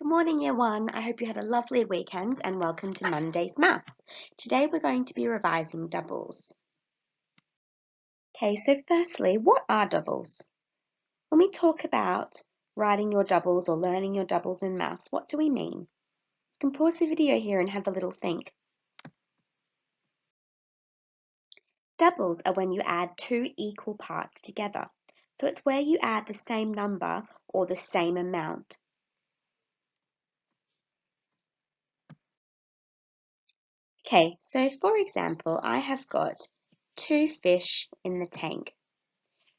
Good morning, Year 1. I hope you had a lovely weekend and welcome to Monday's Maths. Today we're going to be revising doubles. Okay, so firstly, what are doubles? When we talk about writing your doubles or learning your doubles in maths, what do we mean? You can pause the video here and have a little think. Doubles are when you add two equal parts together. So it's where you add the same number or the same amount. Okay, so for example, I have got 2 fish in the tank.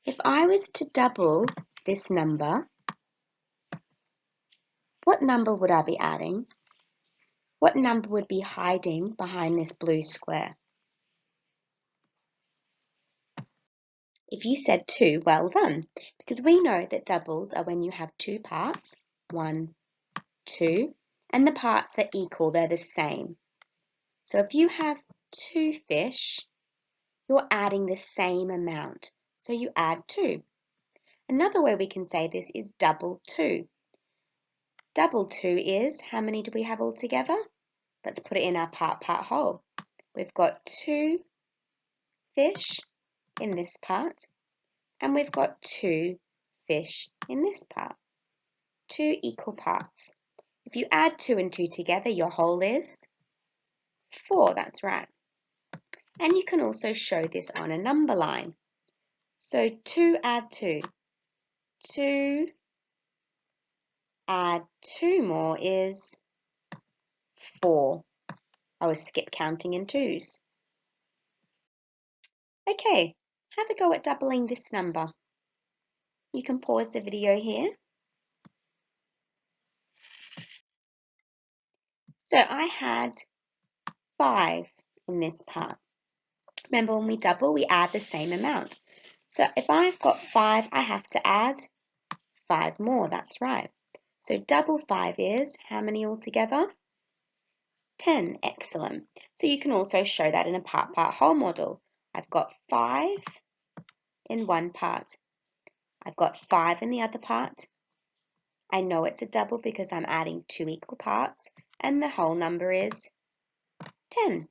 If I was to double this number, what number would I be adding? What number would be hiding behind this blue square? If you said 2, well done, because we know that doubles are when you have two parts, 1, 2, and the parts are equal, they're the same. So if you have 2 fish, you're adding the same amount, so you add 2. Another way we can say this is double 2. Double 2 is, how many do we have all together? Let's put it in our part whole. We've got 2 fish in this part, and we've got 2 fish in this part. 2 equal parts. If you add 2 and 2 together, your whole is 4, that's right. And you can also show this on a number line. So 2 add 2. 2 add 2 more is 4. I was skip counting in 2s. Okay, have a go at doubling this number. You can pause the video here. So I had 5 in this part. Remember, when we double, we add the same amount. So if I've got 5, I have to add 5 more, that's right. So double 5 is, how many altogether? 10, excellent. So you can also show that in a part whole model. I've got 5 in one part. I've got 5 in the other part. I know it's a double because I'm adding 2 equal parts, and the whole number is 10.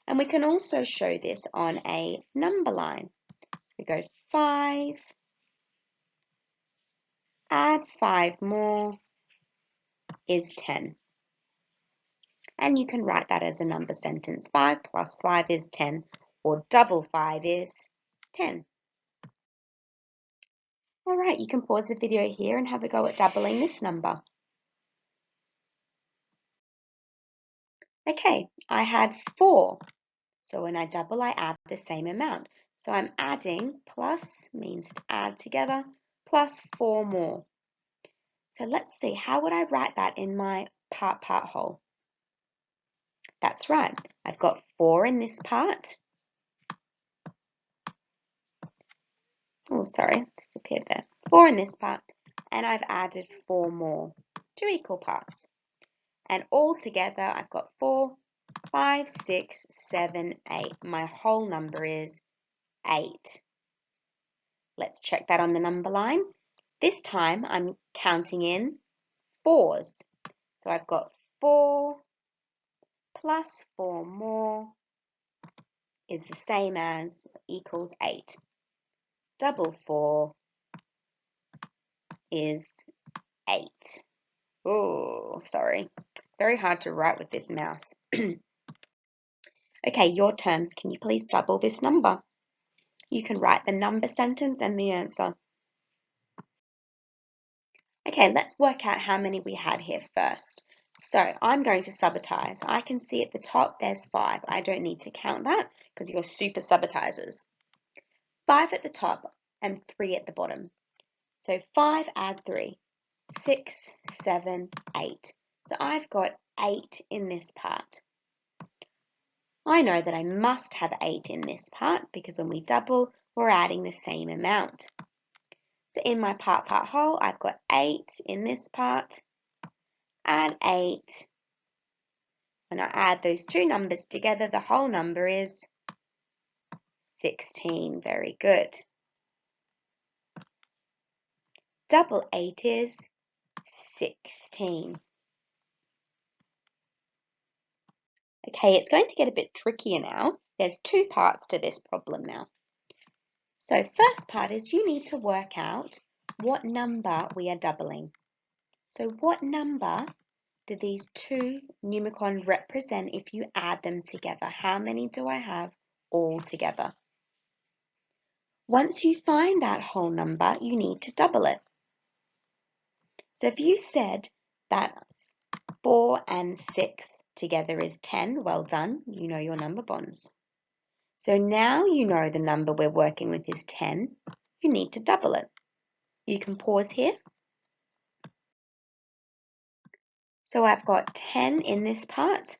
And we can also show this on a number line. So we go 5, add 5 more is 10. And you can write that as a number sentence. 5 plus 5 is 10, or double 5 is 10. All right, you can pause the video here and have a go at doubling this number. Okay, I had 4. So when I double, I add the same amount. So I'm adding, plus means to add together, plus 4 more. So let's see, how would I write that in my part whole? That's right, I've got 4 in this part. Oh, sorry, disappeared there. 4 in this part, and I've added 4 more, 2 equal parts. And all together, I've got 4, 5, 6, 7, 8. My whole number is 8. Let's check that on the number line. This time, I'm counting in 4s. So I've got 4 plus 4 more is the same as equals 8. Double 4 is 8. Oh, sorry. It's very hard to write with this mouse. Okay, your turn. Can you please double this number? You can write the number sentence and the answer. Okay, let's work out how many we had here first. So I'm going to subitize. I can see at the top there's 5. I don't need to count that because you're super subitizers. 5 at the top and 3 at the bottom. So 5 add 3, 6, 7, 8. So I've got 8 in this part. I know that I must have 8 in this part because when we double, we're adding the same amount. So in my part whole, I've got 8 in this part, add 8. When I add those two numbers together, the whole number is 16. Very good. Double 8 is 16. Okay, it's going to get a bit trickier now. There's two parts to this problem now. So first part is you need to work out what number we are doubling. So what number do these two numicons represent if you add them together? How many do I have all together? Once you find that whole number, you need to double it. So if you said that 4 and 6 together is 10, well done, you know your number bonds. So now you know the number we're working with is 10, you need to double it. You can pause here. So I've got 10 in this part.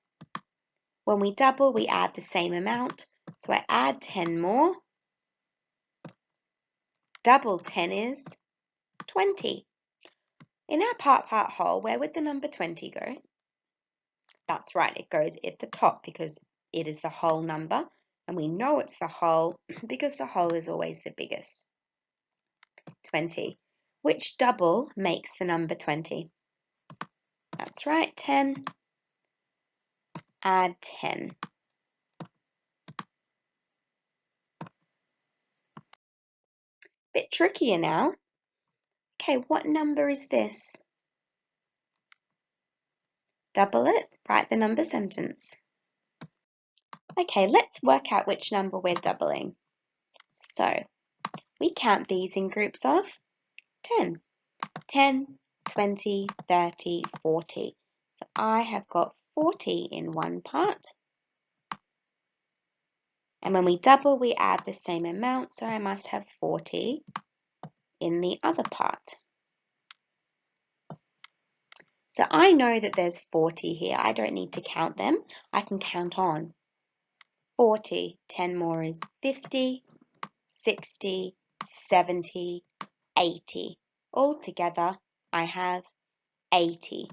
When we double, we add the same amount. So I add 10 more. Double 10 is 20. In our part whole, where would the number 20 go? That's right, it goes at the top because it is the whole number. And we know it's the whole because the whole is always the biggest. 20. Which double makes the number 20? That's right, 10. Add 10. Bit trickier now. Okay, what number is this? Double it, write the number sentence. Okay, let's work out which number we're doubling. So, we count these in groups of 10. 10, 20, 30, 40. So I have got 40 in one part. And when we double, we add the same amount, so I must have 40 in the other part. So I know that there's 40 here. I don't need to count them. I can count on. 40, 10 more is 50, 60, 70, 80. Altogether, I have 80.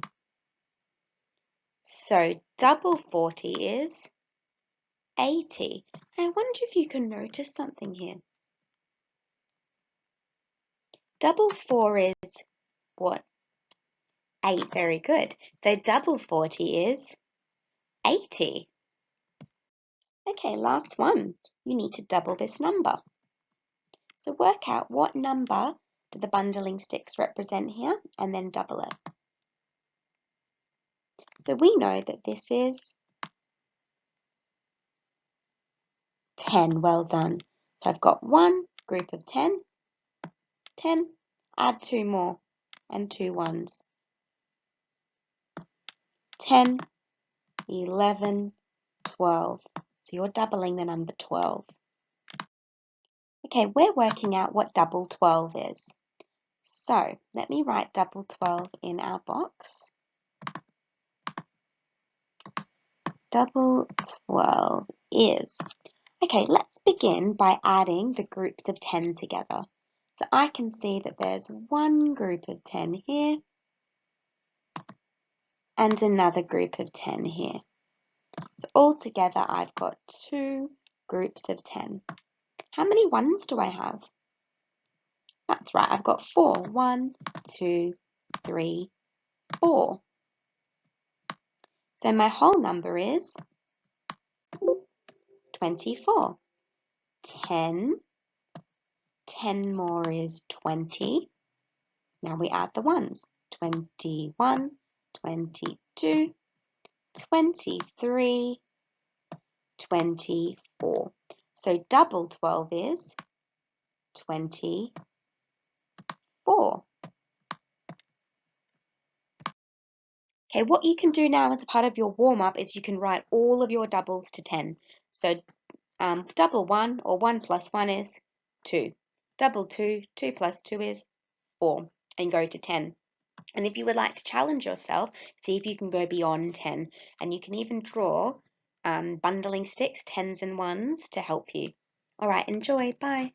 So double 40 is 80. I wonder if you can notice something here. Double 4 is what? 8. Very good. So double 40 is 80. Okay, last one. You need to double this number. So work out what number do the bundling sticks represent here and then double it. So we know that this is 10. Well done. So I've got one group of 10, 10, add 2 more and 2 ones. 10, 11, 12. So you're doubling the number 12. Okay, we're working out what double 12 is. So let me write double 12 in our box. Double 12 is, okay, let's begin by adding the groups of 10 together. So I can see that there's one group of 10 here and another group of 10 here. So altogether I've got 2 groups of 10. How many ones do I have? That's right, I've got 4. 1, 2, 3, 4. So my whole number is 24. 10, 10 more is 20. Now we add the ones. 21, 22, 23, 24. So double 12 is 24. Okay, what you can do now as a part of your warm-up is you can write all of your doubles to 10. So double 1 or 1 plus 1 is 2. Double 2, 2 plus 2 is 4, and go to 10. And if you would like to challenge yourself, see if you can go beyond 10. And you can even draw bundling sticks, 10s and 1s, to help you. All right, enjoy. Bye.